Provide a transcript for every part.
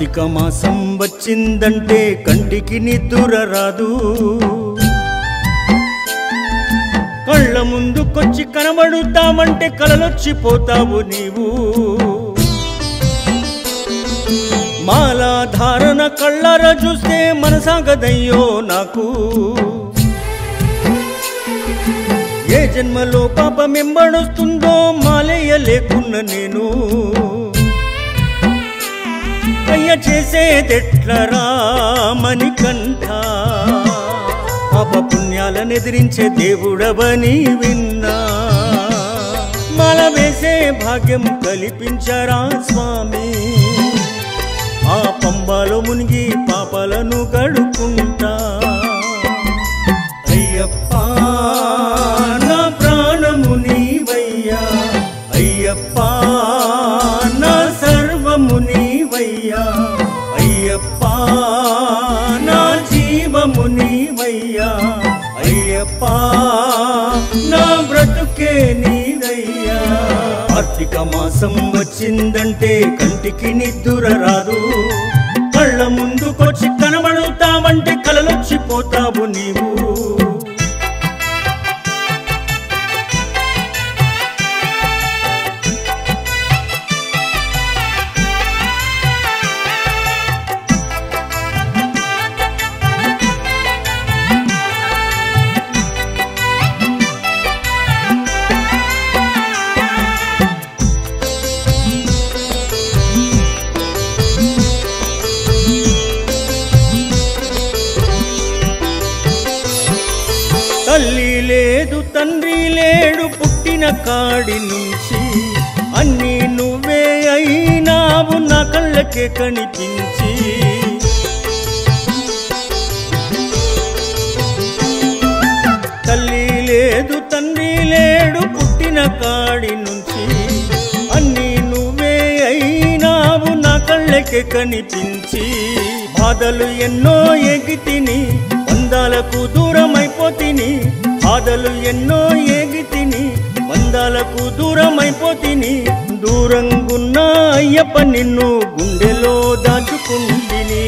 కార్తీక మాసం వచ్చిందంటే కంటికి నిద్ర రాదు, కళ్ళ ముందుకొచ్చి కనబడుతామంటే కలలొచ్చిపోతావు నీవు. మాలా ధారణ కళ్ళారా చూస్తే మనసాగదయ్యో నాకు, ఏ జన్మలో పాపమెంబడొస్తుందో మాలేయలేకున్న నేను. అయ్య చేసేదెట్లరా మణికంఠ, పాప పుణ్యాలనెదిరించే దేవుడవని విన్నా. మాల వేసే భాగ్యం కల్పించరా స్వామి, ఆ పంబాలో మునిగి పాపాలను గడుకుంటా. అయ్యప్ప నా ప్రాణము నీవయ్యా, అయ్యప్ప నా సర్వము నీవయ్యా, అయ్యప్ప నా జీవము నీవయ్యా, అయ్యప్ప నా బ్రతుకే నీదయ్యా. కార్తీక మాసం వచ్చిందంటే కంటికి నిద్ర రాదు, కళ్ళ ముందుకొచ్చి కనబడుతామంటే కలలొచ్చిపోతావు నీవు. తల్లి లేదు తండ్రి లేడు పుట్టిన కాడి నుంచి, అన్నీ నువ్వే అయినావు నా కళ్ళకే కనిపించి. తల్లి లేదు తండ్రి లేడు పుట్టిన కాడి నుంచి, అన్నీ నువ్వే అయినావు నా కళ్ళకే కనిపించి. బాధలు ఎన్నో ఎగితిని వందాలకు దూరమైపోతిని, బాధలు ఎన్నో ఎగితిని వందాలకు దూరమైపోతిని. దూరంగున్న అయ్యప్ప నిన్ను గుండెలో దాచుకుంటిని.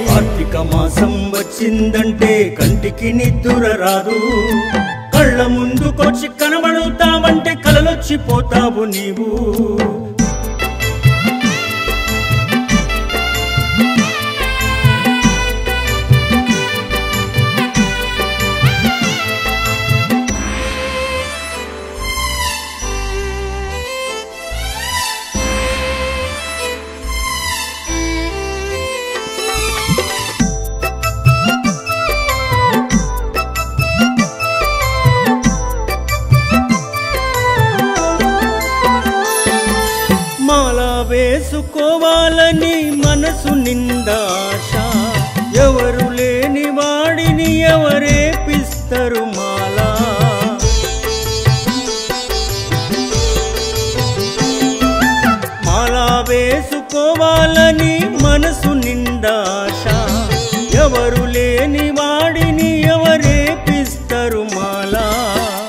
కార్తీక మాసం వచ్చిందంటే కంటికి నిద్ర రాదు, కళ్ళ ముందుకొచ్చి కనబడుతామంటే కలలొచ్చిపోతావు నీవు. వేసుకోవాలని మనసు నిందాశ, ఎవరు లేని వాడిని ఎవరేపిస్తారు మాలా. మాలా వేసుకోవాలని మనసు నిందాశ, ఎవరు లేని వాడిని ఎవరేపిస్తారు మాలా.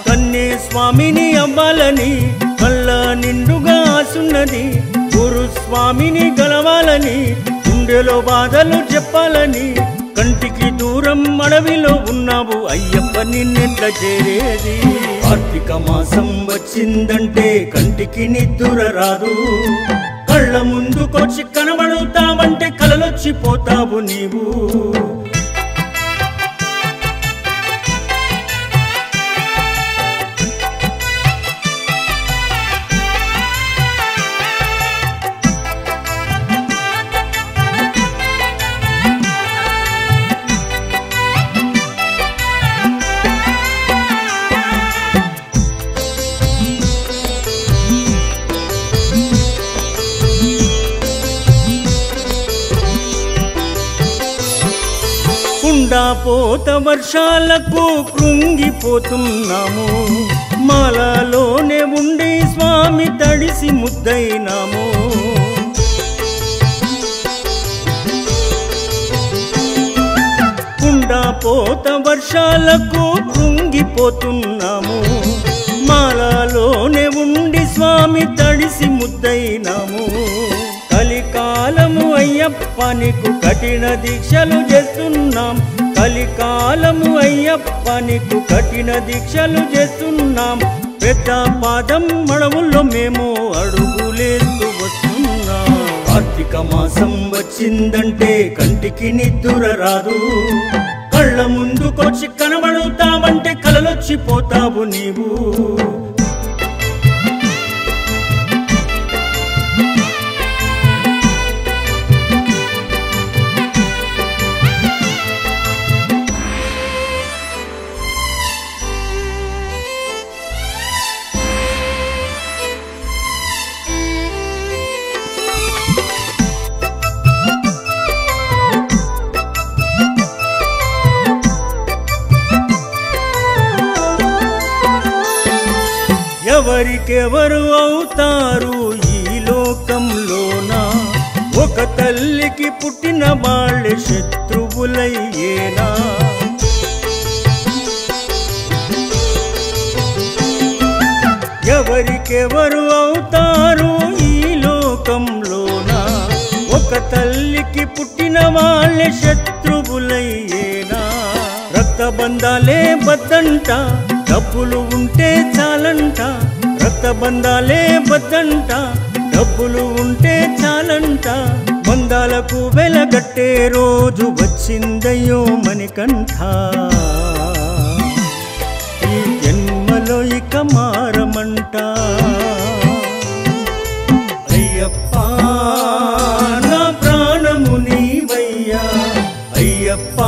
కన్నే స్వామిని అవ్వాలని కళ్ళ నిండుగా ఆసున్నది, గురుస్వామిని గలవాలని గుండెలో బాధలు చెప్పాలని. కంటికి దూరం అడవిలో ఉన్నావు అయ్యప్ప నిన్నెట్ల చేరేది. కార్తీక మాసం వచ్చిందంటే కంటికి నిద్ర రాదు, కళ్ళ ముందుకొచ్చి కనబడుతామంటే కలలొచ్చిపోతావు నీవు. పోత వర్షాలకు కృంగిపోతున్నాము, మాలలోనే ఉండి స్వామి తడిసి ముద్దైనాము. పోత వర్షాలకు కృంగిపోతున్నాము, మాలలోనే ఉండి స్వామి తడిసి ముద్దైనాము. కలికాలము అయ్యప్ప నీకు కఠిన దీక్షలు చేస్తున్నాం, కలికాలము అయ్యప్ప నీకు కఠిన దీక్షలు చేస్తున్నాం. పెద్ద పాదం మడవుల్లో మేము అడుగులేస్తూ వస్తున్నాం. కార్తీక మాసం వచ్చిందంటే కంటికి నిద్దుర రాదు, కళ్ళ ముందుకొచ్చి కనబడుతావంటే కలలొచ్చిపోతావు నీవు. ఎవరికెవరు అవుతారు ఈ లోకంలోన, ఒక తల్లికి పుట్టిన వాళ్ళే శత్రువులయ్యేనా. ఎవరికెవరు అవుతారు ఈ లోకంలోన, ఒక తల్లికి పుట్టిన వాళ్ళే శత్రువులయ్యేనా. రక్తబంధాలే బద్దంట, డబ్బులు ఉంటే చాలంట, రక్తబంధాలే బద్దంట, డబ్బులు ఉంటే చాలంట. బంధాలకు వెలగట్టే రోజు వచ్చిందయ్యో మణికంఠ, ఈ జన్మలో ఇక మారమంట. అయ్యప్ప నా ప్రాణము నీవయ్యా, అయ్యప్ప